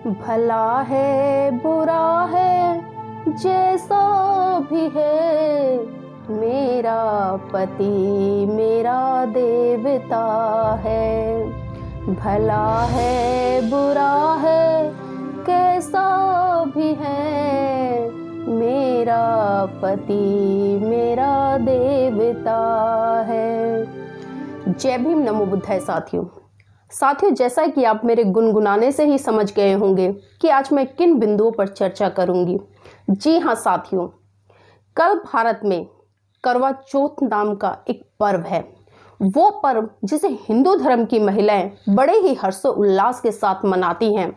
भला है बुरा है जैसा भी है, मेरा पति मेरा देवता है। भला है बुरा है कैसा भी है, मेरा पति मेरा देवता है। जय भीम, नमो बुद्धाय। साथियों, जैसा कि आप मेरे गुनगुनाने से ही समझ गए होंगे कि आज मैं किन बिंदुओं पर चर्चा करूंगी। जी हाँ साथियों, कल भारत में करवा चौथ नाम का एक पर्व है। वो पर्व जिसे हिंदू धर्म की महिलाएं बड़े ही हर्षोल्लास के साथ मनाती हैं।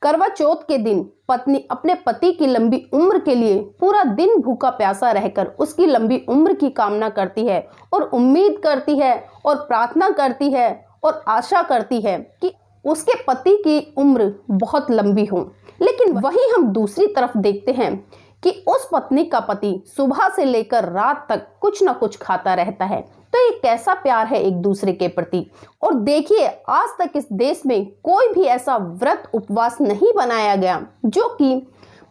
करवा चौथ के दिन पत्नी अपने पति की लंबी उम्र के लिए पूरा दिन भूखा प्यासा रहकर उसकी लंबी उम्र की कामना करती है और उम्मीद करती है और प्रार्थना करती है और आशा करती है कि उसके पति की उम्र बहुत लंबी हो। लेकिन वहीं हम दूसरी तरफ देखते हैं कि उस पत्नी का पति सुबह से लेकर रात तक कुछ न कुछ खाता रहता है। तो ये कैसा प्यार है एक दूसरे के प्रति। और देखिए, आज तक इस देश में कोई भी ऐसा व्रत उपवास नहीं बनाया गया जो कि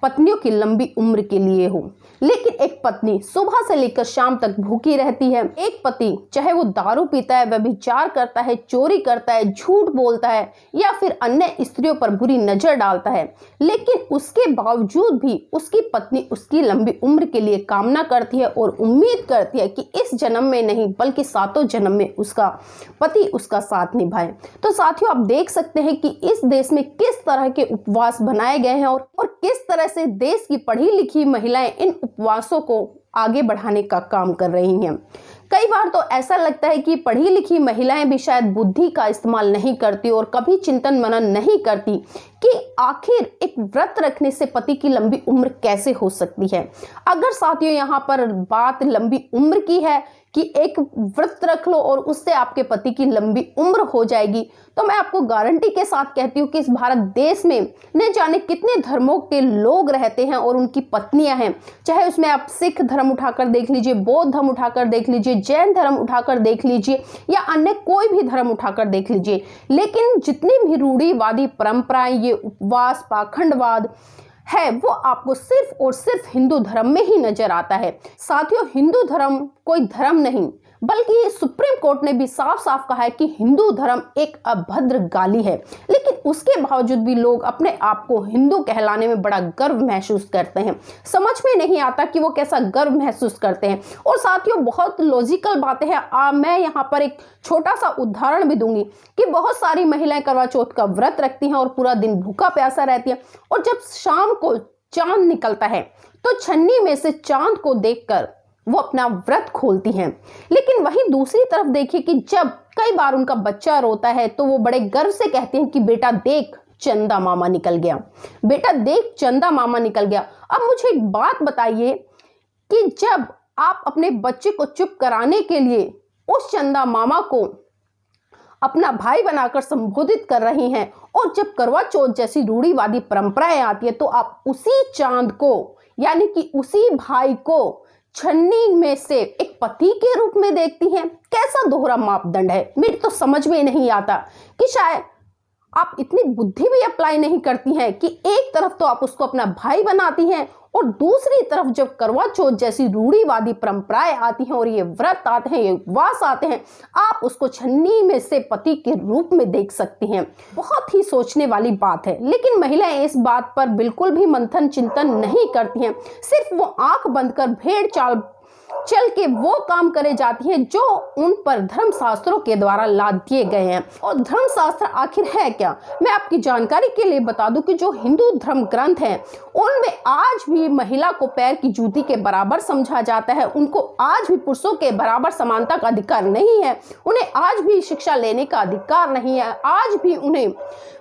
पत्नियों की लंबी उम्र के लिए हो। लेकिन एक पत्नी सुबह से लेकर शाम तक भूखी रहती है। एक पति चाहे वो दारू पीता है, व्यभिचार करता है, चोरी करता है, झूठ बोलता है या फिर अन्य स्त्रियों पर बुरी नजर डालता है, लेकिन उसके बावजूद भी उसकी पत्नी उसकी लंबी उम्र के लिए कामना करती है और उम्मीद करती है कि इस जन्म में नहीं बल्कि 7 जन्म में उसका पति उसका साथ निभाए। तो साथियों, आप देख सकते हैं कि इस देश में किस तरह के उपवास बनाए गए हैं और किस तरह से देश की पढ़ी लिखी महिलाएं इन उपवासों को आगे बढ़ाने का काम कर रही हैं। कई बार तो ऐसा लगता है कि पढ़ी लिखी महिलाएं भी शायद बुद्धि का इस्तेमाल नहीं करती और कभी चिंतन मनन नहीं करती कि आखिर एक व्रत रखने से पति की लंबी उम्र कैसे हो सकती है। अगर साथियों यहाँ पर बात लंबी उम्र की है कि एक व्रत रख लो और उससे आपके पति की लंबी उम्र हो जाएगी, तो मैं आपको गारंटी के साथ कहती हूँ कि इस भारत देश में न जाने कितने धर्मों के लोग रहते हैं और उनकी पत्नियां हैं। चाहे उसमें आप सिख धर्म उठाकर देख लीजिए, बौद्ध धर्म उठाकर देख लीजिए, जैन धर्म उठाकर देख लीजिए या अन्य कोई भी धर्म उठाकर देख लीजिए। लेकिन जितनी भी रूढ़िवादी परंपराएं, ये उपवास पाखंडवाद है, वो आपको सिर्फ और सिर्फ हिंदू धर्म में ही नजर आता है। साथियों, हिंदू धर्म कोई धर्म नहीं बल्कि सुप्रीम कोर्ट ने भी साफ साफ कहा है कि हिंदू धर्म एक अभद्र गाली है। लेकिन उसके बावजूद भी लोग अपने आप को हिंदू कहलाने में बड़ा गर्व महसूस करते हैं। समझ में नहीं आता कि वो कैसा गर्व महसूस करते हैं। और साथियों, बहुत लॉजिकल बातें हैं। मैं यहाँ पर एक छोटा सा उदाहरण भी दूंगी कि बहुत सारी महिलाएं करवा चौथ का व्रत रखती हैं और पूरा दिन भूखा प्यासा रहती हैं, और जब शाम को चांद निकलता है तो छन्नी में से चांद को देखकर वो अपना व्रत खोलती हैं। लेकिन वहीं दूसरी तरफ देखिए कि जब कई बार उनका बच्चा रोता है तो वो बड़े गर्व से कहते हैं कि बेटा देख, चंदा मामा निकल गया, बेटा देख, चंदा मामा निकल गया। अब मुझे एक बात बताइए कि जब आप अपने बच्चे को चुप कराने के लिए उस चंदा मामा को अपना भाई बनाकर संबोधित कर रही हैं, और जब करवा चौथ जैसी रूढ़िवादी परंपराएं आती है तो आप उसी चांद को यानी कि उसी भाई को छन्नी में से एक पति के रूप में देखती हैं। कैसा दोहरा मापदंड है, मेरी तो समझ में नहीं आता कि शायद आप इतनी बुद्धि भी अप्लाई नहीं करती हैं कि एक तरफ तो आप उसको अपना भाई बनाती हैं और दूसरी तरफ जब करवा चौथ जैसी रूढ़िवादी परंपराएं आती हैं और ये व्रत आते हैं, ये उपवास आते हैं, आप उसको छन्नी में से पति के रूप में देख सकती हैं। बहुत ही सोचने वाली बात है। लेकिन महिलाएं इस बात पर बिल्कुल भी मंथन चिंतन नहीं करती हैं। सिर्फ वो आंख बंद कर भेड़ चाल चल के वो काम करे जाती हैं जो उन पर धर्मशास्त्रों के द्वारा लाद दिए गए हैं। और धर्मशास्त्र आखिर है क्या, मैं आपकी जानकारी के लिए बता दूं कि जो हिंदू धर्म ग्रंथ हैं उनमें आज भी महिला को पैर की जूती के बराबर समझा जाता है। उनको आज भी पुरुषों के बराबर समानता का अधिकार नहीं है। उन्हें आज भी शिक्षा लेने का अधिकार नहीं है। आज भी उन्हें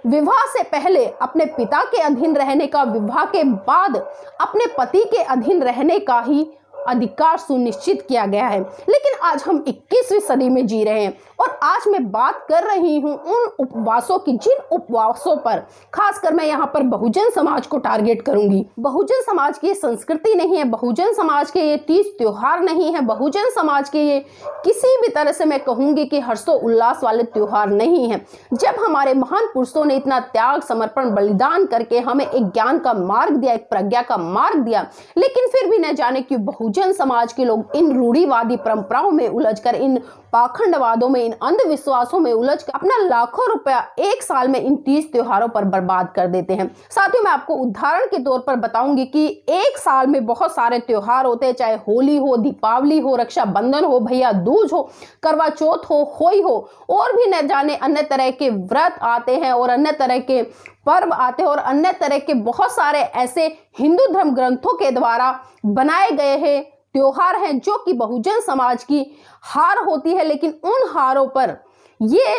विवाह से पहले अपने पिता के अधीन रहने का, विवाह के बाद अपने पति के अधीन रहने का ही अधिकार सुनिश्चित किया गया है। लेकिन आज हम 21वीं सदी में जी रहे हैं और आज मैं बात कर रही हूं उन उपवासों की, जिन उपवासों पर खासकर मैं यहाँ पर बहुजन समाज को टारगेट करूंगी। बहुजन समाज की ये संस्कृति नहीं है, बहुजन समाज के ये तीज त्योहार नहीं है, बहुजन समाज के ये किसी भी तरह से मैं कहूंगी कि हर्षो उल्लास वाले त्योहार नहीं है। जब हमारे महान पुरुषों ने इतना त्याग, समर्पण, बलिदान करके हमें एक ज्ञान का मार्ग दिया, एक प्रज्ञा का मार्ग दिया, लेकिन फिर भी न जाने क्यों बहुजन समाज के लोग इन रूढ़िवादी परंपराओं में उलझकर, इन पाखंडवादों में, इन अंधविश्वासों में उलझकर अपना लाखों रुपया एक साल में इन तीज त्योहारों पर बर्बाद कर देते हैं। साथियों, मैं आपको उदाहरण के तौर पर बताऊंगी कि एक साल में बहुत सारे त्योहार होते हैं, चाहे होली हो, दीपावली हो, रक्षाबंधन हो, भैया दूज हो, करवा चौथ हो, होली हो, और भी न जाने अन्य तरह के व्रत आते हैं और अन्य तरह के पर्व आते हैं और अन्य तरह के बहुत सारे ऐसे हिंदू धर्म ग्रंथों के द्वारा बनाए गए हैं त्योहार हैं जो कि बहुजन समाज की हार होती है। लेकिन उन हारों पर ये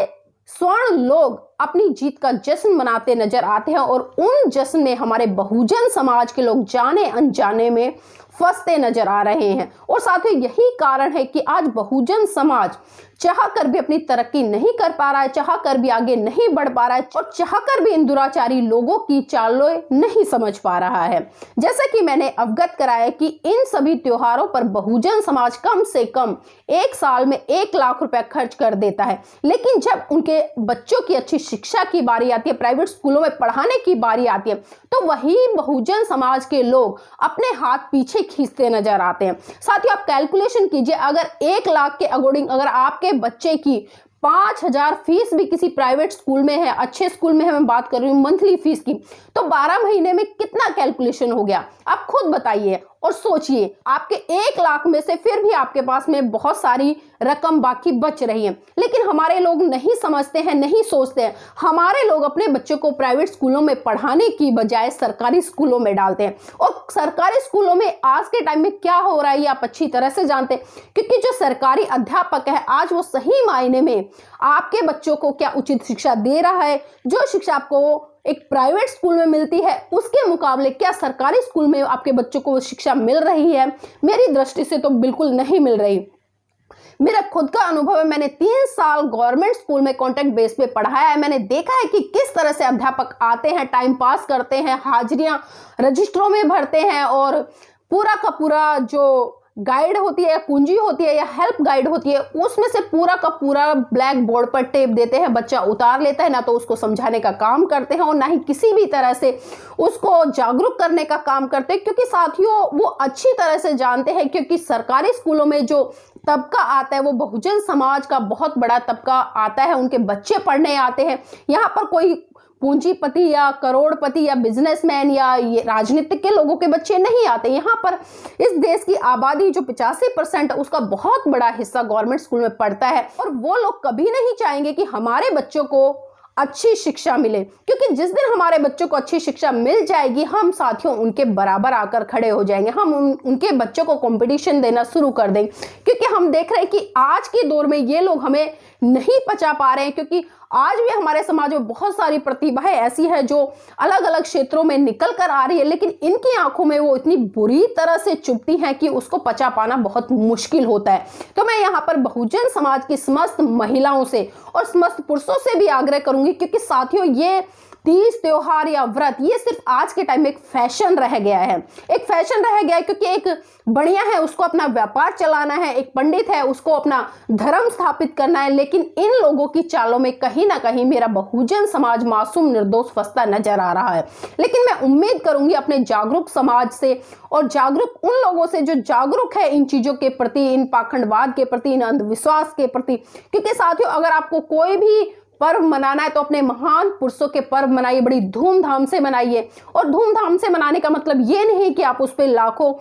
स्वर्ण लोग अपनी जीत का जश्न मनाते नजर आते हैं और उन जश्न में हमारे बहुजन समाज के लोग जाने अनजाने में फंसते नजर आ रहे हैं। और साथ ही यही कारण है कि आज बहुजन समाज चाह कर भी अपनी तरक्की नहीं कर पा रहा है, चाह कर भी आगे नहीं बढ़ पा रहा है और चाह कर भी इन दुराचारी लोगों की चालें नहीं समझ पा रहा है। जैसा कि मैंने अवगत कराया कि इन सभी त्योहारों पर बहुजन समाज कम से कम एक साल में 1 लाख रुपए खर्च कर देता है, लेकिन जब उनके बच्चों की अच्छी शिक्षा की बारी आती है, प्राइवेट स्कूलों में पढ़ाने की बारी आती है, तो वही बहुजन समाज के लोग अपने हाथ पीछे खींचते नजर आते हैं। साथ ही आप कैलकुलेशन कीजिए, अगर 1 लाख के अकॉर्डिंग अगर आपके बच्चे की 5,000 फीस भी किसी प्राइवेट स्कूल में है, अच्छे स्कूल में है, मैं बात कर रही हूँ मंथली फीस की, तो 12 महीने में कितना कैलकुलेशन हो गया आप खुद बताइए और सोचिए। आपके 1 लाख में से फिर भी आपके पास में बहुत सारी रकम बाकी बच रही है, लेकिन हमारे लोग नहीं समझते हैं, नहीं सोचते हैं। हमारे लोग अपने बच्चों को प्राइवेट स्कूलों में पढ़ाने की बजाय सरकारी स्कूलों में डालते हैं और सरकारी स्कूलों में आज के टाइम में क्या हो रहा है ये आप अच्छी तरह से जानते हैं, क्योंकि जो सरकारी अध्यापक है आज वो सही मायने में आपके बच्चों को क्या उचित शिक्षा दे रहा है, जो शिक्षा आपको एक प्राइवेट स्कूल में मिलती है उसके मुकाबले क्या सरकारी स्कूल में आपके बच्चों को शिक्षा मिल रही है? मेरी दृष्टि से तो बिल्कुल नहीं मिल रही। मेरा खुद का अनुभव है, मैंने 3 साल गवर्नमेंट स्कूल में कॉन्ट्रैक्ट बेस पे पढ़ाया है। मैंने देखा है कि किस तरह से अध्यापक आते हैं, टाइम पास करते हैं, हाजिरियां रजिस्टरों में भरते हैं और पूरा का पूरा जो गाइड होती है या कुंजी होती है या हेल्प गाइड होती है उसमें से पूरा का पूरा ब्लैक बोर्ड पर टेप देते हैं, बच्चा उतार लेता है, ना तो उसको समझाने का काम करते हैं और ना ही किसी भी तरह से उसको जागरूक करने का काम करते हैं, क्योंकि साथियों वो अच्छी तरह से जानते हैं क्योंकि सरकारी स्कूलों में जो तबका आता है वो बहुजन समाज का बहुत बड़ा तबका आता है, उनके बच्चे पढ़ने आते हैं। यहाँ पर कोई पूंजीपति या करोड़पति या बिजनेसमैन या ये राजनीतिक के लोगों के बच्चे नहीं आते। यहाँ पर इस देश की आबादी जो 85% है उसका बहुत बड़ा हिस्सा गवर्नमेंट स्कूल में पढ़ता है और वो लोग कभी नहीं चाहेंगे कि हमारे बच्चों को अच्छी शिक्षा मिले, क्योंकि जिस दिन हमारे बच्चों को अच्छी शिक्षा मिल जाएगी हम साथियों उनके बराबर आकर खड़े हो जाएंगे, हम उनके बच्चों को कंपटीशन देना शुरू कर देंगे। क्योंकि हम देख रहे हैं कि आज के दौर में ये लोग हमें नहीं पचा पा रहे हैं, क्योंकि आज भी हमारे समाज में बहुत सारी प्रतिभाएं ऐसी है जो अलग अलग क्षेत्रों में निकल कर आ रही है, लेकिन इनकी आंखों में वो इतनी बुरी तरह से चुभती हैं कि उसको पचा पाना बहुत मुश्किल होता है। तो मैं यहाँ पर बहुजन समाज की समस्त महिलाओं से और समस्त पुरुषों से भी आग्रह करूंगी, क्योंकि साथियों ये तीज त्योहार या व्रत ये सिर्फ आज के टाइम में एक फैशन रह गया है, एक फैशन रह गया है, क्योंकि एक बढ़िया है उसको अपना व्यापार चलाना है, एक पंडित है उसको अपना धर्म स्थापित करना है, लेकिन इन लोगों की चालों में कहीं ना कहीं मेरा बहुजन समाज मासूम निर्दोष फंसता नजर आ रहा है। लेकिन मैं उम्मीद करूंगी अपने जागरूक समाज से और जागरूक उन लोगों से जो जागरूक है इन चीजों के प्रति, इन पाखंडवाद के प्रति, इन अंधविश्वास के प्रति, क्योंकि साथियों अगर आपको कोई भी पर्व मनाना है तो अपने महान पुरुषों के पर्व मनाइए, बड़ी धूमधाम से मनाइए। और धूमधाम से मनाने का मतलब ये नहीं कि आप उस पर लाखों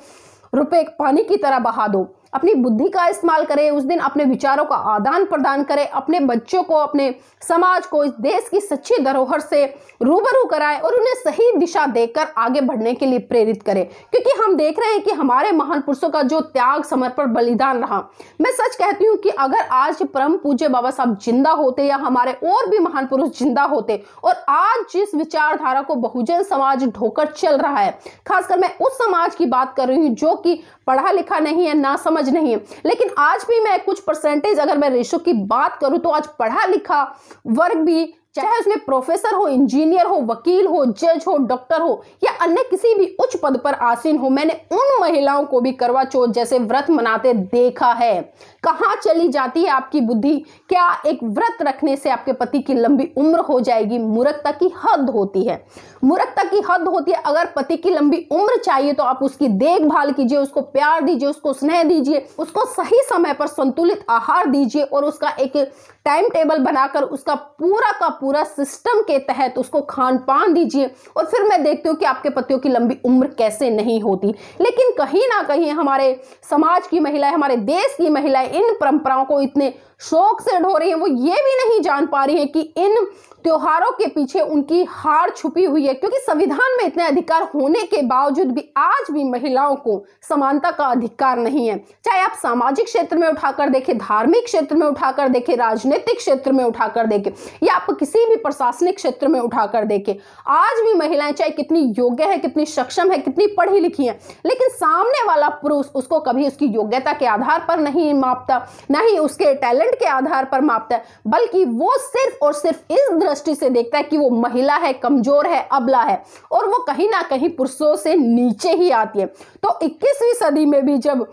रुपए पानी की तरह बहा दो। अपनी बुद्धि का इस्तेमाल करें, उस दिन अपने विचारों का आदान प्रदान करें, अपने बच्चों को, अपने समाज को इस देश की सच्ची धरोहर से रूबरू कराएं और उन्हें सही दिशा देकर आगे बढ़ने के लिए प्रेरित करें। क्योंकि हम देख रहे हैं कि हमारे महान पुरुषों का जो त्याग, समर्पण, बलिदान रहा, मैं सच कहती हूँ कि अगर आज परम पूज्य बाबा साहब जिंदा होते या हमारे और भी महान पुरुष जिंदा होते और आज जिस विचारधारा को बहुजन समाज ढोकर चल रहा है, खासकर मैं उस समाज की बात कर रही हूँ जो कि पढ़ा लिखा नहीं है, ना समझ नहीं है, लेकिन आज भी मैं कुछ परसेंटेज अगर मैं रेशो की बात करूं तो आज पढ़ा लिखा वर्ग भी, चाहे उसमें प्रोफेसर हो, इंजीनियर हो, वकील हो, जज हो, डॉक्टर हो या अन्य किसी भी उच्च पद पर आसीन हो, मैंने उन महिलाओं को भी करवा चौथ जैसे व्रत मनाते देखा है। कहाँ चली जाती है आपकी बुद्धि? क्या एक व्रत रखने से आपके पति की लंबी उम्र हो जाएगी? मूर्खता की हद होती है, मूर्खता की हद होती है। अगर पति की लंबी उम्र चाहिए तो आप उसकी देखभाल कीजिए, उसको प्यार दीजिए, उसको स्नेह दीजिए, उसको सही समय पर संतुलित आहार दीजिए और उसका एक टाइम टेबल बनाकर उसका पूरा का पूरा सिस्टम के तहत उसको खान पान दीजिए और फिर मैं देखती हूँ कि आपके पतियों की लंबी उम्र कैसे नहीं होती। लेकिन कहीं ना कहीं हमारे समाज की महिलाएं, हमारे देश की महिलाएं इन परंपराओं को इतने शौक से ढो रही हैं, वो ये भी नहीं जान पा रही हैं कि इन त्योहारों के पीछे उनकी हार छुपी हुई है। क्योंकि संविधान में इतने अधिकार होने के बावजूद भी आज भी महिलाओं को समानता का अधिकार नहीं है। चाहे आप सामाजिक क्षेत्र में उठाकर देखें, धार्मिक क्षेत्र में उठाकर देखें, राजनीतिक क्षेत्र में उठाकर देखें या आप किसी भी प्रशासनिक क्षेत्र में उठाकर देखें, आज भी महिलाएं चाहे कितनी योग्य है, कितनी सक्षम है, कितनी पढ़ी लिखी है, लेकिन सामने वाला पुरुष उसको कभी उसकी योग्यता के आधार पर नहीं मापता, ना ही उसके टैलेंट के आधार पर मापता है, बल्कि वो सिर्फ और सिर्फ इस दृष्टि से देखता है कि वो महिला है, कमजोर है, अबला है और वो कहीं ना कहीं पुरुषों से नीचे ही आती है। तो 21वीं सदी में भी जब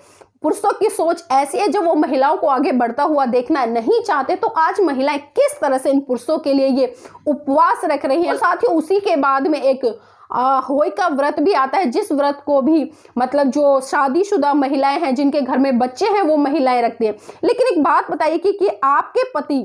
पुरुषों की सोच ऐसी है, जब वो महिलाओं को आगे बढ़ता हुआ देखना नहीं चाहते, तो आज महिलाएं किस तरह से इन पुरुषों के लिए ये उपवास रख रही हैं। और साथ ही उसी के बाद में एक होई का व्रत भी आता है, जिस व्रत को भी मतलब जो शादीशुदा महिलाएं हैं, जिनके घर में बच्चे हैं, वो महिलाएं रखती हैं। लेकिन एक बात बताइए कि आपके पति,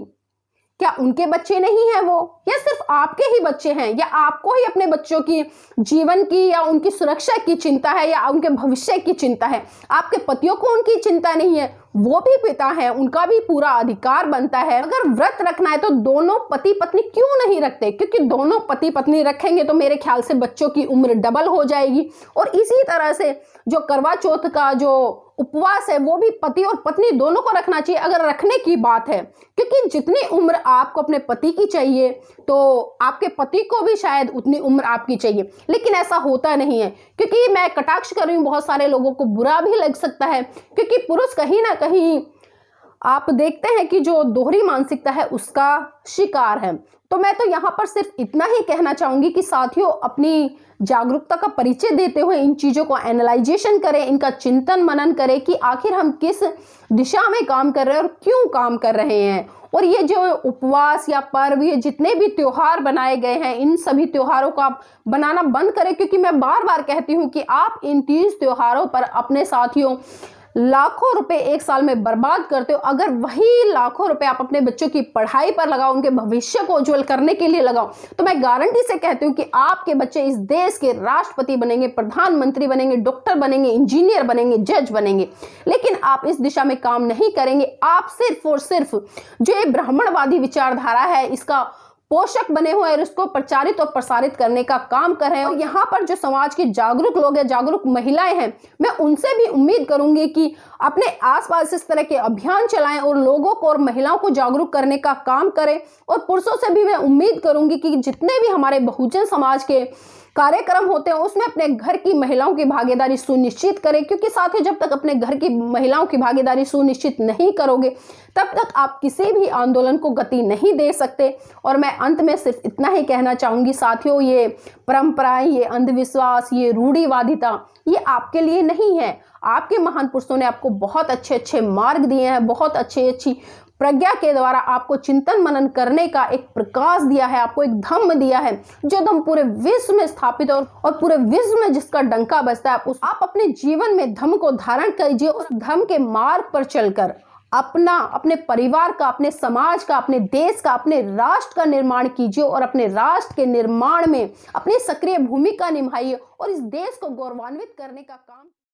क्या उनके बच्चे नहीं हैं वो, या सिर्फ आपके ही बच्चे हैं, या आपको ही अपने बच्चों की जीवन की या उनकी सुरक्षा की चिंता है या उनके भविष्य की चिंता है? आपके पतियों को उनकी चिंता नहीं है? वो भी पिता है, उनका भी पूरा अधिकार बनता है। अगर व्रत रखना है तो दोनों पति पत्नी क्यों नहीं रखते? क्योंकि दोनों पति पत्नी रखेंगे तो मेरे ख्याल से बच्चों की उम्र डबल हो जाएगी। और इसी तरह से जो करवा चौथ का जो उपवास है वो भी पति और पत्नी दोनों को रखना चाहिए, अगर रखने की बात है। क्योंकि जितनी उम्र आपको अपने पति की चाहिए तो आपके पति को भी शायद उतनी उम्र आपकी चाहिए, लेकिन ऐसा होता नहीं है। क्योंकि मैं कटाक्ष कर रही हूँ, बहुत सारे लोगों को बुरा भी लग सकता है, क्योंकि पुरुष कहीं ना कहीं आप देखते हैं कि जो दोहरी मानसिकता है उसका शिकार है। तो मैं तो यहाँ पर सिर्फ इतना ही कहना चाहूंगी कि साथियों, अपनी जागरूकता का परिचय देते हुए इन चीजों को एनालाइजेशन करें, इनका चिंतन मनन करें कि आखिर हम किस दिशा में काम कर रहे हैं और क्यों काम कर रहे हैं। और ये जो उपवास या पर्व, ये जितने भी त्योहार बनाए गए हैं, इन सभी त्योहारों को आप बनाना बंद करें। क्योंकि मैं बार बार कहती हूँ कि आप इन 30 त्योहारों पर अपने साथियों लाखों रुपए एक साल में बर्बाद करते हो। अगर वही लाखों रुपए आप अपने बच्चों की पढ़ाई पर लगाओ, उनके भविष्य को उज्जवल करने के लिए लगाओ, तो मैं गारंटी से कहती हूँ कि आपके बच्चे इस देश के राष्ट्रपति बनेंगे, प्रधानमंत्री बनेंगे, डॉक्टर बनेंगे, इंजीनियर बनेंगे, जज बनेंगे। लेकिन आप इस दिशा में काम नहीं करेंगे। आप सिर्फ और सिर्फ जो ये ब्राह्मणवादी विचारधारा है इसका पोषक बने हुए और इसको प्रचारित और प्रसारित करने का काम कर रहे हैं। और यहाँ पर जो समाज के जागरूक लोग हैं, जागरूक महिलाएं हैं, मैं उनसे भी उम्मीद करूंगी कि अपने आसपास इस तरह के अभियान चलाएं और लोगों को और महिलाओं को जागरूक करने का काम करें। और पुरुषों से भी मैं उम्मीद करूंगी कि जितने भी हमारे बहुजन समाज के कार्यक्रम होते हैं उसमें अपने घर की महिलाओं की भागीदारी सुनिश्चित करें। क्योंकि साथ ही जब तक अपने घर की महिलाओं की भागीदारी सुनिश्चित नहीं करोगे तब तक आप किसी भी आंदोलन को गति नहीं दे सकते। और मैं अंत में सिर्फ इतना ही कहना चाहूंगी साथियों, ये परंपराएं, ये अंधविश्वास, ये रूढ़िवादिता, ये आपके लिए नहीं है। आपके महान पुरुषों ने आपको बहुत अच्छे अच्छे मार्ग दिए हैं, बहुत अच्छी प्रज्ञा के द्वारा आपको चिंतन मनन करने का एक प्रकाश दिया है, आपको एक धम्म दिया है, जो धम्म पूरे विश्व में स्थापित और पूरे विश्व में जिसका डंका बजता है। आप अपने जीवन में धम्म को धारण कीजिए, उस धम्म के मार्ग पर चलकर अपने परिवार का, अपने समाज का, अपने देश का, अपने राष्ट्र का निर्माण कीजिए और अपने राष्ट्र के निर्माण में अपनी सक्रिय भूमिका निभाइए और इस देश को गौरवान्वित करने का काम